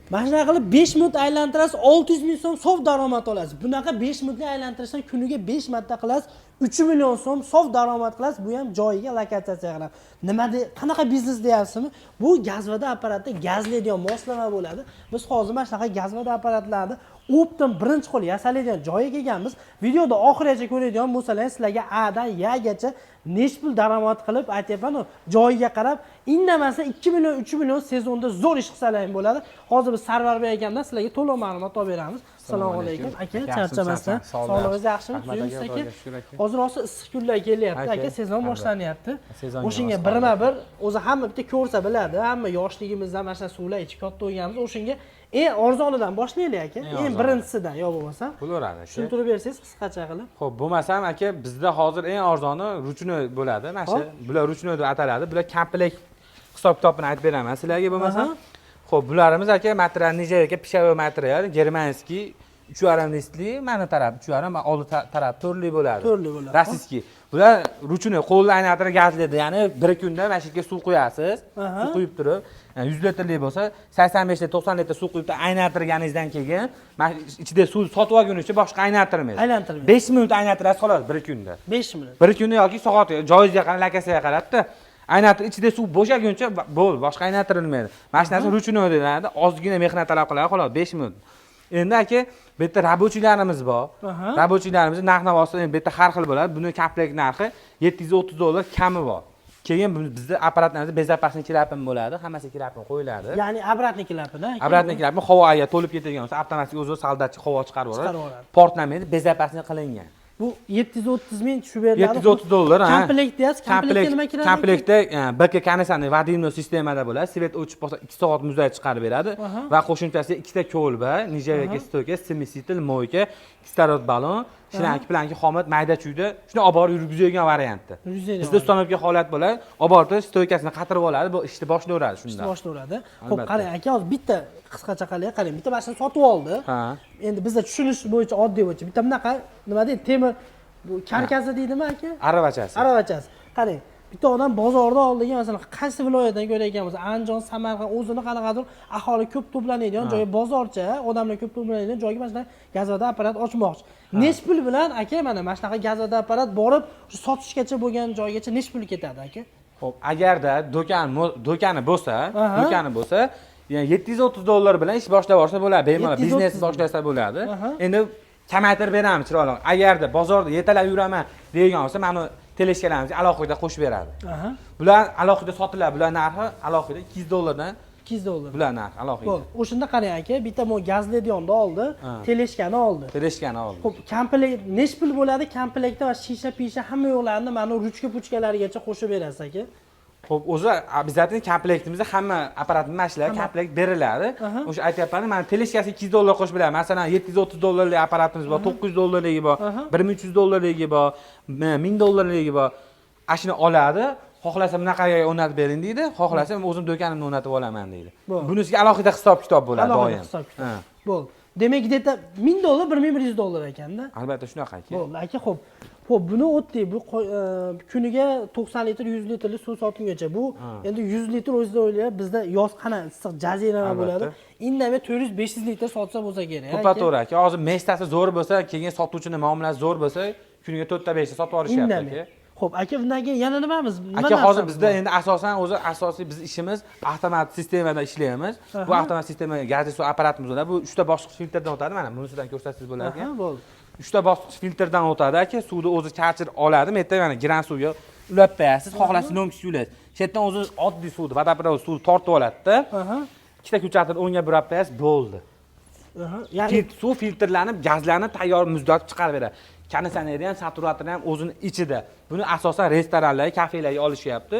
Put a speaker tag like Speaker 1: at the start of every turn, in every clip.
Speaker 1: Mana shunaqa qilib 5 minut aylantirasiz, 600 ming so'm sof daromad olasiz. Bunaqa 5 minutli aylantirishdan kuniga 5 marta qilasiz, 3 million so'm sof daromad qilasiz. Bu ham joyiga lokatsiya qilib. Nima de, qanaqa biznes deyapsizmi? Bu gazvada apparatda gazlaydigan moslama bo'ladi. Biz hozir mana shunaqa gazvada apparatlarni optim birinchi qo'l yasalaydigan joyiga kelganmiz. Videoda oxirigacha ko'radigan bo'lsangiz, sizlarga A dan Yagacha necha pul daromad qilib aytyapman-ku, joyiga qarab, indamasa 2 million, 3 million sezonda zo'r ish qilsalar ham bo'ladi. Hozir biz Sarvar bey akamdan sizlarga to'liq ma'lumot olib beramiz. Assalomu alaykum. Aka, charchamasdan. Sog'lig'ingiz yaxshimi? Suyunsiz aka. Hozir o'sha issiq kunlar kelyapti, aka, sezon boshlanyapti. O'shanga birma-bir o'zi hamma bitta ko'rsa biladi. Hamma yoshligimizdan mana shu suvlar ichib katta bo'lganmiz. O'shanga eng arzonidan boshlaylik aka. Eng birinchisidan yo bo'lmasa.
Speaker 2: Bo'laveradi aka.
Speaker 1: Tushuntirib bersangiz qisqacha qilib.
Speaker 2: Xo'p, bo'lmasam aka, bizda hozir eng arzoni ruchnoy bo'ladi. Mana shu bular ruchnoy deb ataladi. Bular komplekt hisob-kitobini aytib beraman sizlarga bo'lmasam. Xo'p, bularimiz aka material nijaga pishavay material, germanskiy 3,5 listli, mana taraf 3,5, oldi taraf 4li bo'ladi.
Speaker 1: 4li bo'ladi.
Speaker 2: Rossiyskiy. Bular ruchnoy qo'lda aylantirib gazlaydi, ya'ni 1 kunda mana shu yerga suv quyasiz. Suv quyib turib, 100 litrlik bo'lsa, 85 litr, 90 litr suv quyib aylantirganingizdan keyin, mana ichida suv sotib olgunicha boshqa aylantirmaysiz.
Speaker 1: Aylantirmaysiz.
Speaker 2: 5 minut aylantirasiz xolos 1 kunda.
Speaker 1: 5 minut.
Speaker 2: 1 kunda yoki soat joyizga qarab, lakasiga qarabda. Aylantir ichida suv bo'shaguncha bo'l, boshqa aylantirilmaydi. Mana shu narsa ruchnoy deyiladi. Ozgina mehnat talab qiladi, xolos 5 minut. Endi aka, bu yerda rabochiylarimiz bor. Rabochiylarimiz narx-navosi endi bu yerda har xil bo'ladi. Buni komplekt narxi $730 kami bor. Keyin bizda apparatlarimizda bezopasniy klapin bo'ladi, hammasi klapin qo'yiladi.
Speaker 1: Ya'ni obratniy klapin-a?
Speaker 2: Obratniy klapin havoga to'lib ketadigan bo'lsa, avtomatik o'zi soldatchi havo chiqarib yuboradi. Portlamaydi, bezopasniy qilingan.
Speaker 1: Bu 730 ming tushib beriladi.
Speaker 2: $730 ha.
Speaker 1: Komplekt deyapsiz, komplektga nima kiradi?
Speaker 2: Komplektda BK konditsioner vadimno sistemada bo'ladi. Svet o'chib qolsa 2 soat muzlat chiqarib beradi va qo'shimchasiga 2 ta ko'lba, nijaga stoka, semisil, moyka, kislorod balon, shlanki, planki, xomut, mayda chuyda, shuni olib borib yurgizadigan variantda. Bizda ustanovka holat bo'ladi, olib borib stoykasini qatirib oladi, bu ishni boshlayveradi shunda.
Speaker 1: Ishni boshlayveradi. Xo'p, qarang aka, hozir bitta qisqacha qarang, bitta mashina sotib oldi. Endi bizda tushunish bo'yicha oddiy bo'yicha bitta bunaqa nima deydi, temir bu karkasi deydimi aka?
Speaker 2: Aravachasi.
Speaker 1: Aravachasi. Qarang, bitta odam bozorda oldiga masalan qaysi viloyatdan ko'rayotgan bo'lsa, Andijon, Samarqand, o'zini qanaqadir aholi ko'p to'planadigan joyi, bozorcha, odamlar ko'p to'planadigan joyga mana shunday gazvada apparat ochmoqchi. Nech pul bilan aka mana shunaqa gazvada apparat borib, shu sotishgacha bo'lgan joygacha nech pul ketadi aka?
Speaker 2: Xo'p, agarda do'kani bo'lsa, yani $730 bilan ish boshlab olsa bo'ladi, bemalol biznes boshlasa bo'ladi. Endi kamaytirib beramiz chiroyli. Agarda bozorda yetalab yuraman degan bo'lsa, mana teleshkalarimizni alohida qo'shib beradi. Bular alohida sotiladi, bular narxi alohida $200 dan
Speaker 1: $200.
Speaker 2: Bular narxi alohida.
Speaker 1: Xo'p, o'shanda qarang aka, bitta mo gazlaydiganni oldi, teleshkani oldi.
Speaker 2: Teleshkani oldi.
Speaker 1: Xo'p, komplekt nech pul bo'ladi? Komplektda va shisha-pisha hamma yo'qlarni mana ruchka-puchkalarigacha qo'shib berasiz aka.
Speaker 2: Xo'p, o'zi обязательно komplektimizda hamma apparat mashlar komplekt beriladi. O'sha aytyapman, mana teleshkasi $200 qo'shib beradi. Masalan, $730lik apparatimiz bor, $900ligi bor, $1300ligi bor, $1000ligi bor. Ashuni oladi. Xohlasa bunaqaga o'rnatib bering deydi, xohlasa o'zim do'konimni o'rnatib olaman deydi. Bunisiga alohida hisob-kitob bo'ladi doim.
Speaker 1: Bo'ldi. Demak, deta $1000, $1100 ekanda.
Speaker 2: Albatta shunaqa aka.
Speaker 1: Bo'ldi aka, xo'p. Xo'p, buni o'tdik. Bu kuniga 90 litr, 100 litrlik suv sotungacha. Bu endi 100 litr o'zida o'ylayapti, bizda yoz qana issiq jazirama bo'ladi. Indamay 400-500 litr sotsa bo'lsa kerak.
Speaker 2: To'ppa-to'g'ri aka. Hozir mestasi zo'r bo'lsa, keyin sotuvchining muomalasi zo'r bo'lsa, kuniga 4 ta 5 ta sotib olishyapti aka.
Speaker 1: Xo'p, aka, bundan keyin yana nimamiz?
Speaker 2: Aka, hozir bizda endi asosan asosiy biz ishimiz avtomat sistemada ishlaymiz. Bu avtomat sistema gazli suv apparatimiz bo'ladi. Bu 3 ta bosqich filtrdan o'tadi, mana bunisidan ko'rsatsangiz bo'ladi ekan.
Speaker 1: Bo'ldi.
Speaker 2: 3 ta bosqich filtrdan o'tadi aka, suvni o'zi charchir oladi. Bu yerda mana giran suvga ulab qo'yasiz, xohlasangiz nomkis yulasiz. Shu yerdan o'zi oddiy suvni, vodoprovod suvni tortib oladi-da. Ikkita ko'chatni o'ngga burab qo'yasiz, bo'ldi. Ya'ni suv filtrlanib, gazlanib, tayyor muzlatib chiqarib beradi. Konditsioneri ham, saturatori ham o'zini ichida. Buni asosan restoranlarga, kafelarga olishyapti.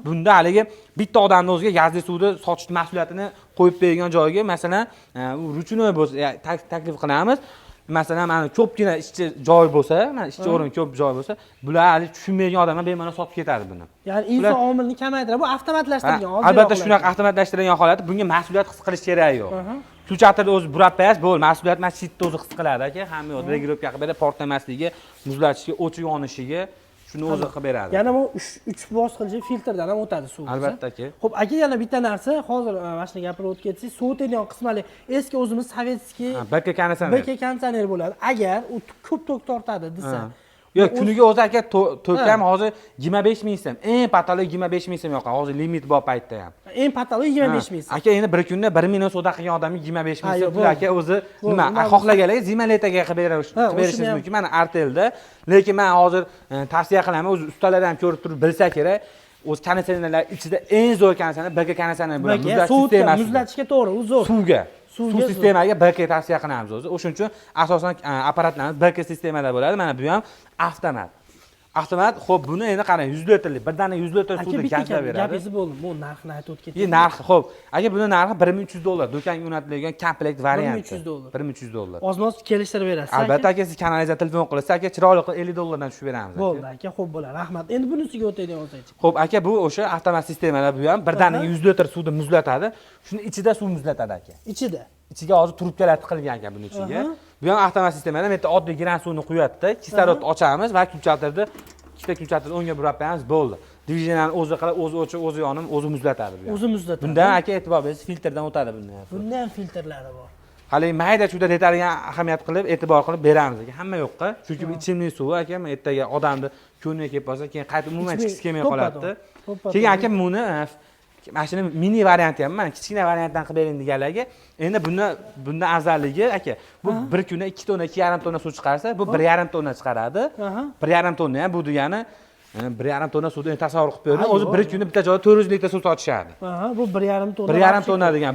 Speaker 2: Bunda haligi bitta odamning o'ziga gazli suvni sotish mas'uliyatini qo'yib bergan joyga, masalan, ruchnoy bo'lsa, taklif qilamiz. Masalan, mana ko'pgina ishchi joy bo'lsa, mana ishchi o'rin ko'p joy bo'lsa, bular hali tushunmaydigan odamlar bemalol sotib ketadi buni.
Speaker 1: Ya'ni inson omilini kamaytiradi. Bu avtomatlashtirilgan.
Speaker 2: Albatta shunaqa avtomatlashtirilgan holat, bunga mas'uliyat his qilish kerak yo'q. Ko'chatni o'zi burab qo'yasiz, bo'ldi, mas'uliyat masjidda o'zi his qiladi aka. Hamma yo'q, regirovka qilib beradi, portlamasligi, muzlatishga, o'chib yonishiga shuni o'zi qilib beradi.
Speaker 1: Yana bu 3 bosqichli filtrdan ham o'tadi suv.
Speaker 2: Albatta aka.
Speaker 1: Xo'p, aka yana bitta narsa, hozir mana shuni gapirib o'tib ketsangiz, sovitadigan qismali eski o'zimiz sovetskiy
Speaker 2: BK konditsioner.
Speaker 1: BK konditsioner bo'ladi. Agar u ko'p tok tortadi desa,
Speaker 2: yo'q, kuniga o'zi aka to'kam hozir 25 ming so'm. Eng patologik 25 ming so'm yoqqan. Hozir limit bor paytda ham.
Speaker 1: eng patologik 25 ming so'm.
Speaker 2: Aka endi bir kunda 1 million savdo qilgan odamga 25 ming so'm pul aka o'zi nima xohlaganlar zimaletaga qilib berishingiz mumkin. Mana Artelda, lekin men hozir tavsiya qilaman, o'zi ustalar ham ko'rib turib bilsa kerak. O'zi konditsionerlar ichida eng zo'r konditsioner BK konditsioner bo'ladi. Muzlatish sistemasi.
Speaker 1: Muzlatishga to'g'ri, u zo'r. Suv
Speaker 2: sistemaga BK tavsiya qilamiz o'zi. O'shuning uchun asosan apparatlarimiz BK sistemada bo'ladi. Mana bu ham avtomat. Avtomat, xo'p, buni endi qarang, 100 litrlik, birdaniga 100 litr suvni gazlab beradi.
Speaker 1: Gapingiz bo'ldi. Bu narxini aytib o'tib
Speaker 2: Narxi, xo'p. Aka buni narxi 1300 dollar. Do'konga o'rnatilgan komplekt varianti.
Speaker 1: 1300 dollar.
Speaker 2: 1300 dollar.
Speaker 1: Ozmoz kelishtirib berasiz.
Speaker 2: Albatta aka, siz kanalizatsiya telefon qilasiz, aka chiroyli qilib 50 dollardan tushib beramiz.
Speaker 1: Bo'ldi aka, xo'p bo'ladi. Rahmat. Endi bunisiga o'taydigan bo'lsak.
Speaker 2: Xo'p aka, bu o'sha avtomat sistemalar bu ham birdaniga 100 litr suvni muzlatadi. Shuni ichida suv muzlatadi aka. Ichiga hozir trubkalar tiqilgan ekan buning ichiga. Bu ham avtomat sistemada men oddiy giran suvni quyapti, kislorod ochamiz va kulchatirni ikkita kulchatirni o'ngga burab qo'yamiz, bo'ldi. Divideniyani o'zi qilib, o'zi o'chib, o'zi yonib, o'zi muzlatadi bu ham.
Speaker 1: O'zi muzlatadi.
Speaker 2: Bunda aka e'tibor bersangiz filtrdan o'tadi bunda.
Speaker 1: Bunda ham filtrlari bor.
Speaker 2: Hali mayda chuda detalga ahamiyat qilib, e'tibor qilib beramiz aka. Hamma yo'qqa. Chunki bu ichimlik suvi aka, ertaga odamni ko'ngliga kelib qolsa, keyin qaytib umuman chiqib kelmay qoladi. Keyin aka buni mana shuni mini varianti ham, mana kichkina variantdan qilib bering deganlarga, endi bundan afzalligi aka, bu bir kunda 2 tonna, 2,5 tonna suv chiqarsa, bu 1,5 tonna chiqaradi. 1,5 tonna ham bu degani 1,5 tonna suvni tasavvur qilib ko'ring. O'zi bir kunda bitta joyda 400 litr suv sotishadi.
Speaker 1: Bu 1,5 tonna.
Speaker 2: 1,5 tonna degan,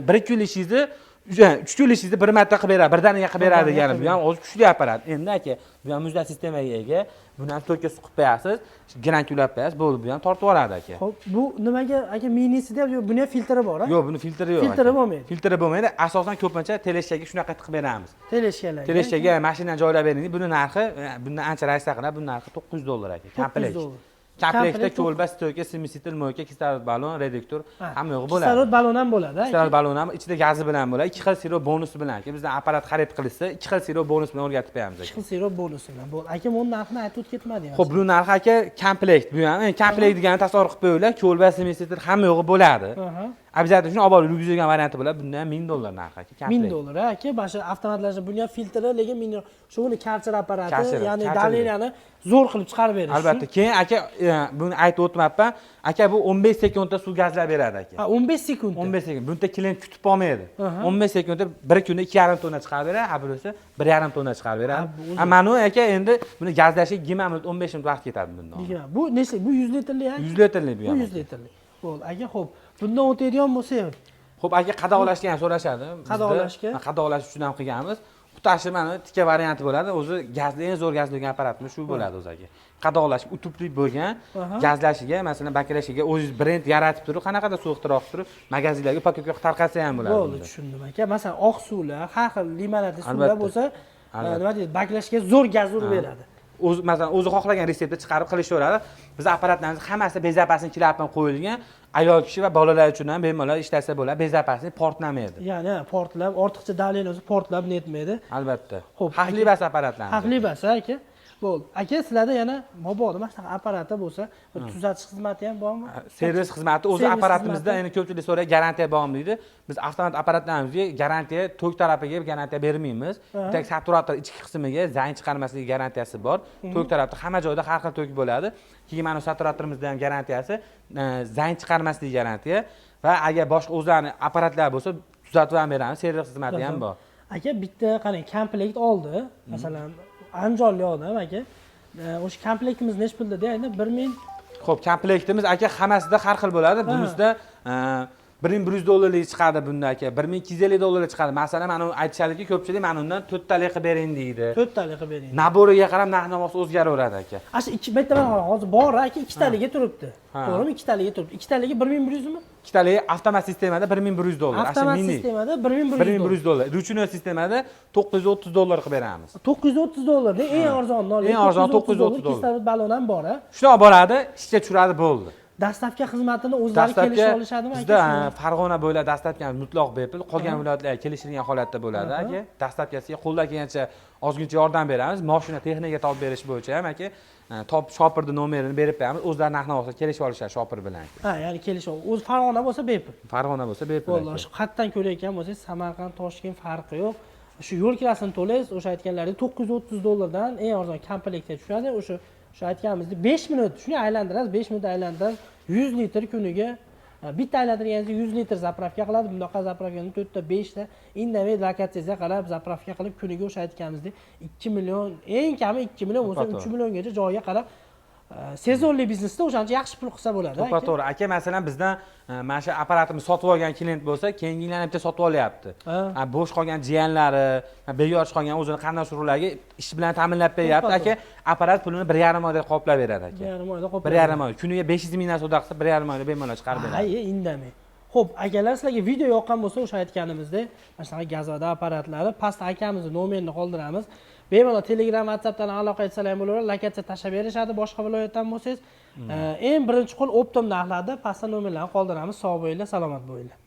Speaker 2: 1 kun ishingizni 3 kun ishingizni bir marta qilib beradi, birdaniga qilib beradi degani. Bu ham o'zi kuchli apparat. Endi aka, bu ham muzlat sistemaga ega. Buni ham to'kka suqib qo'yasiz, grank ulab qo'yasiz, bo'ldi, bu ham tortib oladi aka.
Speaker 1: Xo'p, bu nimaga aka minisida yo'q, buni ham filtri bor, a?
Speaker 2: Yo'q, buni filtri yo'q.
Speaker 1: Filtri bo'lmaydi.
Speaker 2: Filtri bo'lmaydi. Asosan ko'pincha teleshkaga shunaqa qilib beramiz.
Speaker 1: Teleshkalarga.
Speaker 2: Teleshkaga mashinani joylab bering. Buni narxi bundan ancha rais qiladi. Buni narxi 900 dollar aka. Komplekt. Komplektda ko'lba, stoyka, semistitel, moyka, kislorod balon, reduktor hamma yo'q bo'ladi.
Speaker 1: Kislorod balon ham bo'ladi, a?
Speaker 2: Kislorod balon ham ichida gazi bilan bo'ladi. 2 xil sirop bonusi bilan aka. Bizdan apparat xarid qilishsa, 2 xil sirop bonus bilan o'rgatib qo'yamiz aka.
Speaker 1: 2 xil sirop bonusi bilan. Bo'ldi. Aka, bu narxini aytib o'tib ketmadingiz.
Speaker 2: Xo'p, bu narxi aka komplekt. Bu ham komplekt degani tasavvur qilib qo'yinglar. Ko'lba, semistitel hamma yo'g'i bo'ladi. Обязательно shuni olib olib yurgizgan varianti bo'ladi. Bunda ham 1000 dollar narxi aka.
Speaker 1: 1000 dollar aka. Boshqa avtomatlarga buni ham filtri, lekin shuni kapchir apparati, ya'ni daliniyani zo'r qilib chiqarib berish.
Speaker 2: Albatta. Keyin aka buni aytib o'tmabman. Aka bu 15 sekundda suv gazlab beradi aka.
Speaker 1: 15 sekund.
Speaker 2: 15 sekund. Bunda klient kutib olmaydi. 15 sekundda bir kunda 2,5 tonna chiqarib beradi, ha birisi 1,5 tonna chiqarib beradi. Mana u aka endi buni gazlashga 20 minut, 15 minut vaqt ketadi bundan.
Speaker 1: Bu nechlik? Bu 100 litrlik a?
Speaker 2: 100 litrlik bu ham.
Speaker 1: Bu 100 litrlik. Bo'ldi. Aka, xo'p. Bundan o'tadigan bo'lsa-yu.
Speaker 2: Xo'p aka, qadoqlashga ham so'rashadi.
Speaker 1: Qadoqlashga?
Speaker 2: Qadoqlash uchun ham qilganmiz. Qutashi mana tikka varianti bo'ladi. O'zi gazli eng zo'r gazlagan apparatimiz shu bo'ladi o'zi aka. Qadoqlash utubli bo'lgan, gazlashiga, masalan, bakrashiga o'zingiz brend yaratib turib, qanaqadir suv ixtiro qilib turib, magazinlarga paketga tarqatsa ham bo'ladi.
Speaker 1: Bo'ldi, tushundim aka. Masalan, oq suvlar, har xil limonadli suvlar bo'lsa, nima deydi, baklashga zo'r gaz urib beradi.
Speaker 2: O'zi masalan o'zi xohlagan retseptni chiqarib qilishaveradi. Biz apparatlarimiz hammasi bezapasini klapdan qo'yilgan. Ayol kishi va bolalar uchun ham bemalol ishlatsa bo'ladi. Bezapasi portlamaydi.
Speaker 1: Ya'ni portlab, ortiqcha dalil o'zi portlab netmaydi.
Speaker 2: Albatta.
Speaker 1: Xo'p,
Speaker 2: xavfli bas apparatlar.
Speaker 1: Xavfli bas aka. Bo'ldi. Aka, sizlarda yana mabodo mana shunaqa apparati bo'lsa, bir tuzatish xizmati ham bormi?
Speaker 2: Servis xizmati o'zi apparatimizda endi ko'pchilik so'raydi, garantiya bormi deydi. Biz avtomat apparatlarimizga garantiya to'k tarafiga garantiya bermaymiz. Bitta saturator ichki qismiga zayn chiqarmasligi garantiyasi bor. To'k tarafda hamma joyda har xil to'k bo'ladi. Keyin mana saturatorimizda ham garantiyasi, zayn chiqarmasligi garantiya va agar boshqa o'zlarining apparatlar bo'lsa, tuzatib ham beramiz. Servis xizmati ham bor.
Speaker 1: Aka, bitta qarang, komplekt oldi. Masalan, andijonlik odam aka, o'sha komplektimiz nech pulda deydi? 1000.
Speaker 2: Xo'p, komplektimiz aka hammasida har xil bo'ladi. Bunisida 1100 dollarlik chiqadi bunda aka. 1250 dollarlik chiqadi. Masalan, mana aytishadiki, ko'pchilik mana undan 4 talik qilib bering deydi.
Speaker 1: 4 talik qilib bering.
Speaker 2: Naboriga qarab narx-navosi o'zgaraveradi aka.
Speaker 1: Asha 2 bitta hozir bor aka, 2 taliga turibdi. To'g'rimi? 2 taliga turibdi. 2 taligi 1100 mi?
Speaker 2: 2 taligi avtomat sistemada 1100 dollar.
Speaker 1: Avtomat sistemada 1100
Speaker 2: dollar. Ruchnoy sistemada 930 dollar qilib beramiz.
Speaker 1: 930 dollarda eng arzon nol.
Speaker 2: Eng arzon 930 dollar.
Speaker 1: Kislorod balon ham bor, a?
Speaker 2: Shuni olib boradi, ishga tushiradi, bo'ldi.
Speaker 1: dastlabki xizmatini o'zlari kelishib olishadimi aka?
Speaker 2: Bizda Farg'ona bo'ylab dastlabki mutlaq bepul, qolgan viloyatlarga kelishilgan holatda bo'ladi aka. Dastlabkisiga qo'ldan kelgancha ozguncha yordam beramiz. Mashina texnikaga topib berish bo'yicha ham aka, top shopirni nomerini berib qo'yamiz. O'zlari narx-navoga kelishib olishadi shopir bilan.
Speaker 1: Ha, ya'ni kelishib. O'zi Farg'ona bo'lsa bepul.
Speaker 2: Farg'ona bo'lsa bepul.
Speaker 1: Valloh, shu xatdan ko'rayotgan bo'lsangiz, Samarqand, Toshkent farqi yo'q. Shu yo'l kirasini to'laysiz, o'sha aytganlaringiz $930 dan eng arzon komplektga tushadi. O'sha aytganimizdek 5 minut shuni aylantirasiz, 5 minut aylantirasiz, 100 litr kuniga bitta aylantirganingizda 100 litr zapravka qiladi. Bundaqa zapravkani 4 ta 5 ta indamay lokatsiyaga qarab zapravka qilib kuniga o'sha aytganimizdek 2 million, eng kami 2 million bo'lsa 3 milliongacha joyiga qarab sezonli biznesda o'shancha yaxshi pul qilsa bo'ladi.
Speaker 2: To'g'ri. Aka, masalan bizdan mana shu apparatimizni sotib olgan klient bo'lsa, keyingi yillarni bitta sotib olyapti. Bo'sh qolgan jiyanlari, beyorch qolgan o'zini qarindosh-urug'larga ish bilan ta'minlab beryapti. Aka, apparat pulini 1,5 oyda qoplab beradi aka.
Speaker 1: 1,5 oyda qoplab beradi.
Speaker 2: 1,5 oy. Kuniga 500 mingdan savdo qilsa 1,5 oyda bemalol chiqarib beradi.
Speaker 1: Hay, indamay. Xo'p, akalar, sizlarga video yoqqan bo'lsa, o'sha aytganimizdek, mana shunaqa gazvoda apparatlari pastda akamizning nomerini qoldiramiz. Bemalol Telegram, WhatsAppdan aloqa etsalar ham bo'laveradi, lokatsiya tashlab berishadi, boshqa viloyatdan bo'lsangiz. Eng birinchi qo'l optim narxlarda pastda nomerlarni qoldiramiz. Sog' bo'linglar, salomat bo'linglar.